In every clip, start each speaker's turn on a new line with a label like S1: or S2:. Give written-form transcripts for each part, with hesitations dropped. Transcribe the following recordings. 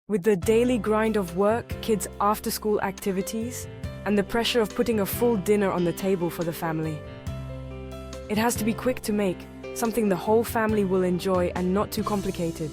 S1: With the daily grind of work, kids' after-school activities, and the pressure of putting a full dinner on the table for the family, it has to be quick to make, something the whole family will enjoy and not too complicated.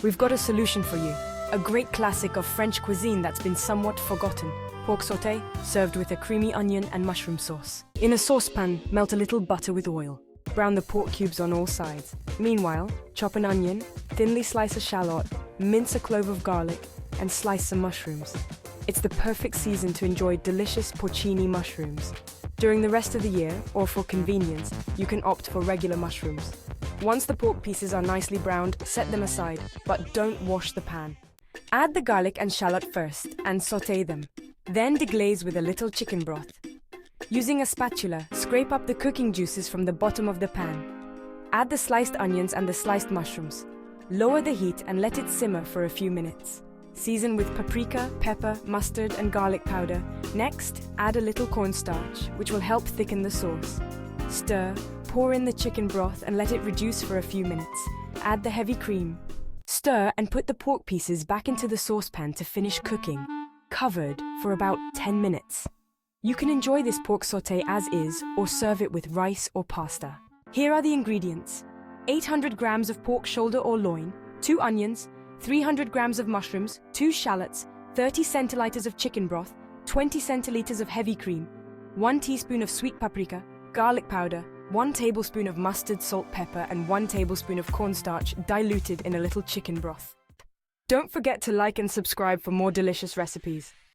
S1: We've got a solution for you. A great classic of French cuisine that's been somewhat forgotten. Pork sauté, served with a creamy onion and mushroom sauce. In a saucepan, melt a little butter with oil. Brown the pork cubes on all sides. Meanwhile, chop an onion, thinly slice a shallot, mince a clove of garlic, and slice some mushrooms. It's the perfect season to enjoy delicious porcini mushrooms. During the rest of the year, or for convenience, you can opt for regular mushrooms. Once the pork pieces are nicely browned, set them aside, but don't wash the pan. Add the garlic and shallot first and sauté them. Then deglaze with a little chicken broth. Using a spatula, scrape up the cooking juices from the bottom of the pan. Add the sliced onions and the sliced mushrooms. Lower the heat and let it simmer for a few minutes. Season with paprika, pepper, mustard, and garlic powder. Next, add a little cornstarch, which will help thicken the sauce. Stir, pour in the chicken broth and let it reduce for a few minutes. Add the heavy cream. Stir and put the pork pieces back into the saucepan to finish cooking, covered for about 10 minutes. You can enjoy this pork sauté as is or serve it with rice or pasta. Here are the ingredients: 800 grams of pork shoulder or loin, 2 onions, 300 grams of mushrooms, 2 shallots, 30 centiliters of chicken broth, 20 centiliters of heavy cream, 1 teaspoon of sweet paprika, garlic powder, 1 tablespoon of mustard, salt, pepper, and 1 tablespoon of cornstarch diluted in a little chicken broth. Don't forget to like and subscribe for more delicious recipes.